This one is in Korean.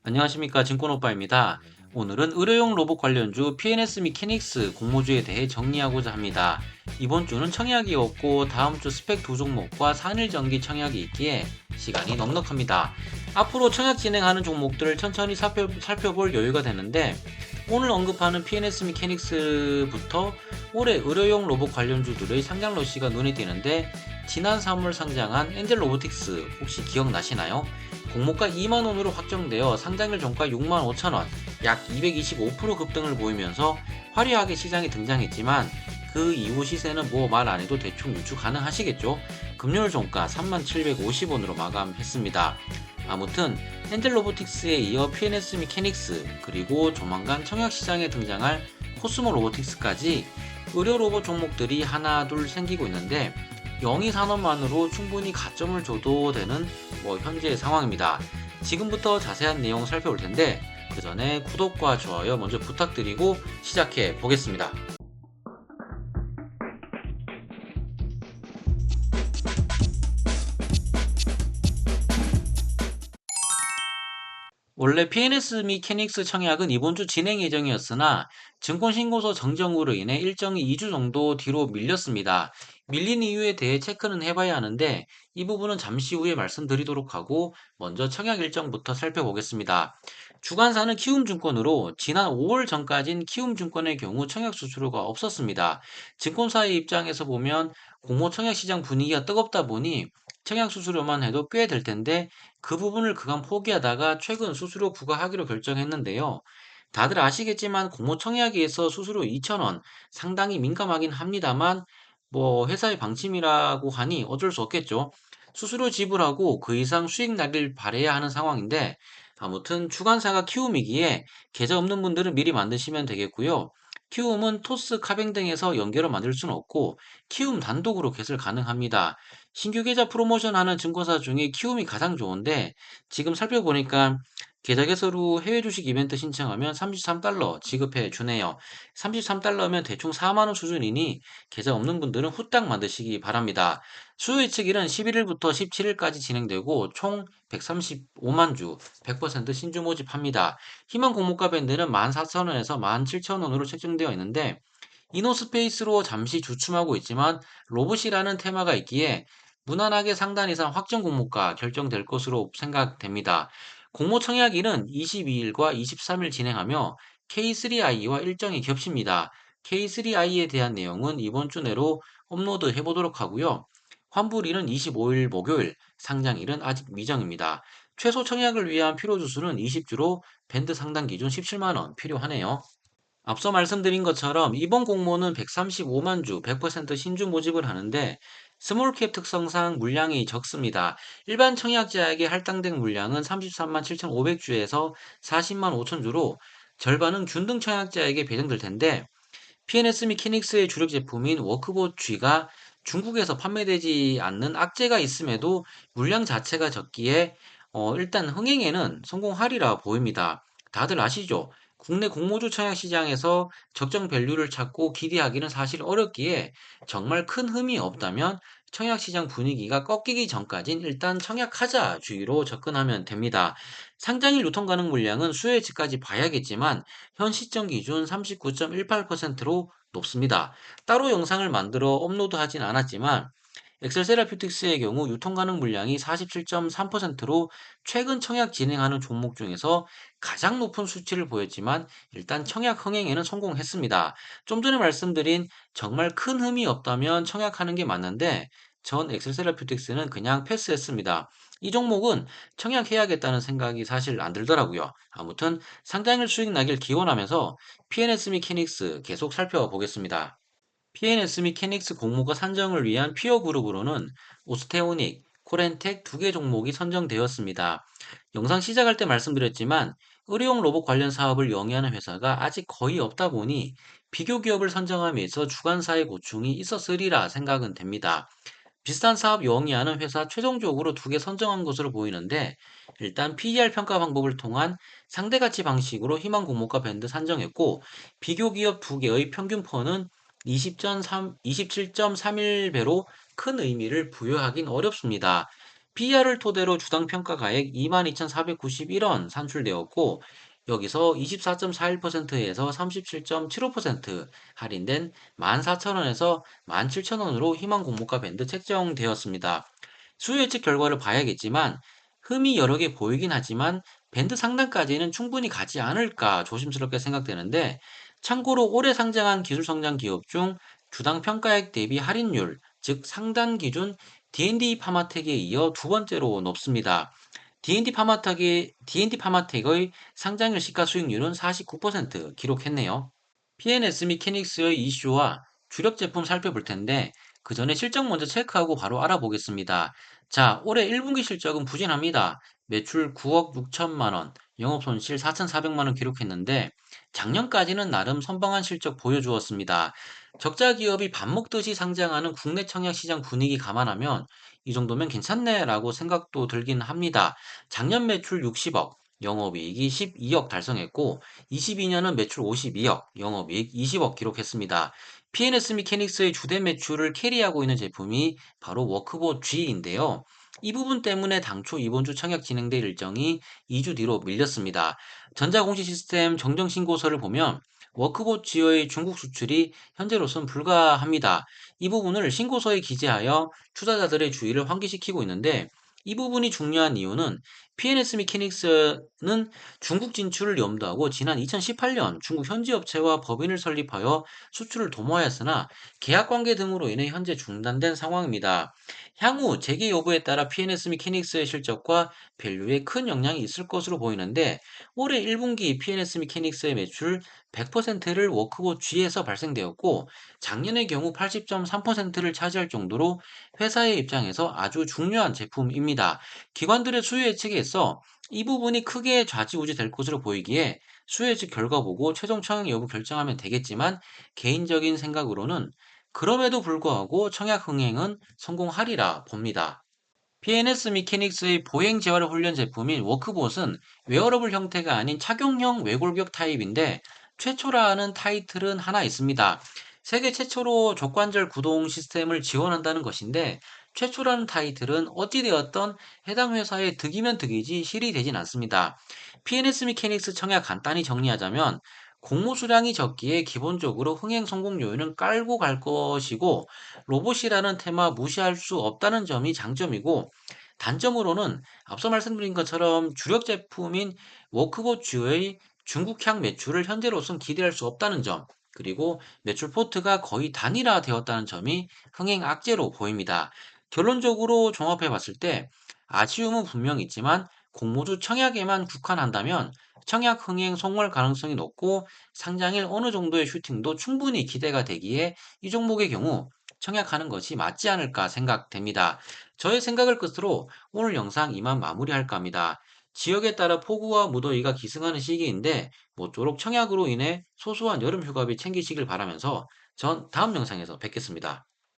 안녕하십니까 증권오빠입니다. 오늘은 의료용 로봇 관련주 PNS 미케닉스 공모주에 대해 정리하고자 합니다. 이번 주는 청약이 없고 다음 주 스펙 두 종목과 상일 정기 청약이 있기에 시간이 넉넉합니다. 앞으로 청약 진행하는 종목들을 천천히 살펴볼 여유가 되는데 오늘 언급하는 PNS 미케닉스부터 올해 의료용 로봇 관련주들의 상장 러시가 눈에 띄는데 지난 3월 상장한 엔젤 로보틱스 혹시 기억나시나요? 공모가 2만원으로 확정되어 상장일 종가 6만 5천원, 약 225% 급등을 보이면서 화려하게 시장에 등장했지만 그 이후 시세는 뭐 말 안해도 대충 유추 가능하시겠죠? 금요일 종가 3만 750원으로 마감했습니다. 아무튼 엔젤 로보틱스에 이어 PNS 미케닉스 그리고 조만간 청약시장에 등장할 코스모 로보틱스까지 의료 로봇 종목들이 하나 둘 생기고 있는데 영위 산업만으로 충분히 가점을 줘도 되는 현재의 상황입니다. 지금부터 자세한 내용 살펴볼 텐데 그 전에 구독과 좋아요 먼저 부탁드리고 시작해 보겠습니다. 원래 PNS 미케닉스 청약은 이번 주 진행 예정이었으나 증권신고서 정정으로 인해 일정이 2주 정도 뒤로 밀렸습니다. 밀린 이유에 대해 체크는 해봐야 하는데 이 부분은 잠시 후에 말씀드리도록 하고 먼저 청약 일정부터 살펴보겠습니다. 주관사는 키움증권으로 지난 5월 전까진 키움증권의 경우 청약 수수료가 없었습니다. 증권사의 입장에서 보면 공모 청약 시장 분위기가 뜨겁다 보니 청약 수수료만 해도 꽤 될 텐데 그 부분을 그간 포기하다가 최근 수수료 부과하기로 결정했는데요. 다들 아시겠지만 공모 청약에서 수수료 2,000원 상당히 민감하긴 합니다만 회사의 방침이라고 하니 어쩔 수 없겠죠. 수수료 지불하고 그 이상 수익 나길 바래야 하는 상황인데 아무튼 주관사가 키움이기에 계좌 없는 분들은 미리 만드시면 되겠고요. 키움은 토스, 카뱅 등에서 연계로 만들 수는 없고 키움 단독으로 개설 가능합니다. 신규 계좌 프로모션하는 증권사 중에 키움이 가장 좋은데 지금 살펴보니까 계좌 개설 후 해외 주식 이벤트 신청하면 33달러 지급해 주네요. 33달러면 대충 4만 원 수준이니 계좌 없는 분들은 후딱 만드시기 바랍니다. 수요 예측일은 11일부터 17일까지 진행되고 총 135만 주, 100% 신주 모집합니다. 희망 공모가 밴드는 14,000원에서 17,000원으로 책정되어 있는데 이노스페이스로 잠시 주춤하고 있지만 로봇이라는 테마가 있기에 무난하게 상단 이상 확정 공모가 결정될 것으로 생각됩니다. 공모 청약일은 22일과 23일 진행하며 K3i와 일정이 겹칩니다. K3i에 대한 내용은 이번 주 내로 업로드 해보도록 하고요. 환불일은 25일 목요일, 상장일은 아직 미정입니다. 최소 청약을 위한 필요주수는 20주로 밴드 상단 기준 17만원 필요하네요. 앞서 말씀드린 것처럼 이번 공모는 135만 주, 100% 신주 모집을 하는데 스몰캡 특성상 물량이 적습니다. 일반 청약자에게 할당된 물량은 33만 7,500주에서 40만 5천 주로 절반은 균등 청약자에게 배정될 텐데 PNS 및 키닉스의 주력 제품인 워크봇 G가 중국에서 판매되지 않는 악재가 있음에도 물량 자체가 적기에 일단 흥행에는 성공하리라 보입니다. 다들 아시죠? 국내 공모주 청약 시장에서 적정 밸류를 찾고 기대하기는 사실 어렵기에 정말 큰 흠이 없다면 청약 시장 분위기가 꺾이기 전까진 일단 청약하자 주의로 접근하면 됩니다. 상장일 유통 가능 물량은 수요일치까지 봐야겠지만 현 시점 기준 39.18%로 높습니다. 따로 영상을 만들어 업로드하진 않았지만 엑셀 세라피틱스의 경우 유통 가능 물량이 47.3%로 최근 청약 진행하는 종목 중에서 가장 높은 수치를 보였지만 일단 청약 흥행에는 성공했습니다. 좀 전에 말씀드린 정말 큰 흠이 없다면 청약하는 게 맞는데 전 엑셀 세라피틱스는 그냥 패스했습니다. 이 종목은 청약해야겠다는 생각이 사실 안 들더라고요. 아무튼 상장일 수익 나길 기원하면서 PNS 미케닉스 계속 살펴보겠습니다. PNS 미케닉스 공모가 산정을 위한 피어 그룹으로는 오스테오닉, 코렌텍 두 개 종목이 선정되었습니다. 영상 시작할 때 말씀드렸지만 의료용 로봇 관련 사업을 영위하는 회사가 아직 거의 없다 보니 비교 기업을 선정함에 있어 주관사의 고충이 있었으리라 생각은 됩니다. 비슷한 사업 영위하는 회사 최종적으로 두 개 선정한 것으로 보이는데 일단 PER 평가 방법을 통한 상대가치 방식으로 희망 공모가 밴드 산정했고 비교 기업 두 개의 평균 퍼는 27.31배로 큰 의미를 부여하긴 어렵습니다. PER을 토대로 주당 평가 가액 22,491원 산출되었고, 여기서 24.41%에서 37.75% 할인된 14,000원에서 17,000원으로 희망 공모가 밴드 책정되었습니다. 수요 예측 결과를 봐야겠지만 흠이 여러 개 보이긴 하지만 밴드 상단까지는 충분히 가지 않을까 조심스럽게 생각되는데, 참고로 올해 상장한 기술 성장 기업 중 주당 평가액 대비 할인율, 즉 상단 기준 D&D 파마텍에 이어 두 번째로 높습니다. D&D 파마텍의 상장일 시가 수익률은 49% 기록했네요. PNS 미케닉스의 이슈와 주력 제품 살펴볼 텐데, 그 전에 실적 먼저 체크하고 바로 알아보겠습니다. 자, 올해 1분기 실적은 부진합니다. 매출 9억 6천만 원, 영업 손실 4,400만 원 기록했는데, 작년까지는 나름 선방한 실적 보여주었습니다. 적자 기업이 밥 먹듯이 상장하는 국내 청약 시장 분위기 감안하면 이 정도면 괜찮네라고 생각도 들긴 합니다. 작년 매출 60억, 영업이익이 12억 달성했고, 22년은 매출 52억, 영업이익 20억 기록했습니다. PNS 미케닉스의 주된 매출을 캐리하고 있는 제품이 바로 워크봇 G인데요. 이 부분 때문에 당초 이번 주 청약 진행될 일정이 2주 뒤로 밀렸습니다. 전자공시 시스템 정정 신고서를 보면 워크봇 G의 중국 수출이 현재로선 불가합니다. 이 부분을 신고서에 기재하여 투자자들의 주의를 환기시키고 있는데, 이 부분이 중요한 이유는 PNS 미케닉스는 중국 진출을 염두하고 지난 2018년 중국 현지 업체와 법인을 설립하여 수출을 도모하였으나 계약 관계 등으로 인해 현재 중단된 상황입니다. 향후 재개 여부에 따라 PNS 미케닉스의 실적과 밸류에 큰 영향이 있을 것으로 보이는데, 올해 1분기 PNS 미케닉스의 매출 100%를 워크봇 G에서 발생되었고, 작년의 경우 80.3%를 차지할 정도로 회사의 입장에서 아주 중요한 제품입니다. 기관들의 수요 예측에서 이 부분이 크게 좌지우지 될 것으로 보이기에 수요 예측 결과 보고 최종 청약 여부 결정하면 되겠지만, 개인적인 생각으로는 그럼에도 불구하고 청약 흥행은 성공하리라 봅니다. PNS 미케닉스의 보행 재활 훈련 제품인 워크봇은 웨어러블 형태가 아닌 착용형 외골격 타입인데, 최초라는 타이틀은 하나 있습니다. 세계 최초로 족관절 구동 시스템을 지원한다는 것인데, 최초라는 타이틀은 어찌되었던 해당 회사의 득이면 득이지 실이 되진 않습니다. PNS 미케닉스 청약 간단히 정리하자면, 공모 수량이 적기에 기본적으로 흥행 성공 요인은 깔고 갈 것이고, 로봇이라는 테마 무시할 수 없다는 점이 장점이고, 단점으로는 앞서 말씀드린 것처럼 주력 제품인 워크봇 쥐의 중국향 매출을 현재로선 기대할 수 없다는 점, 그리고 매출 포트가 거의 단일화되었다는 점이 흥행 악재로 보입니다. 결론적으로 종합해 봤을 때 아쉬움은 분명 있지만, 공모주 청약에만 국한한다면 청약 흥행 성공 가능성이 높고 상장일 어느 정도의 슈팅도 충분히 기대가 되기에 이 종목의 경우 청약하는 것이 맞지 않을까 생각됩니다. 저의 생각을 끝으로 오늘 영상 이만 마무리할까 합니다. 지역에 따라 폭우와 무더위가 기승하는 시기인데 모쪼록 청약으로 인해 소소한 여름 휴가비 챙기시길 바라면서 전 다음 영상에서 뵙겠습니다.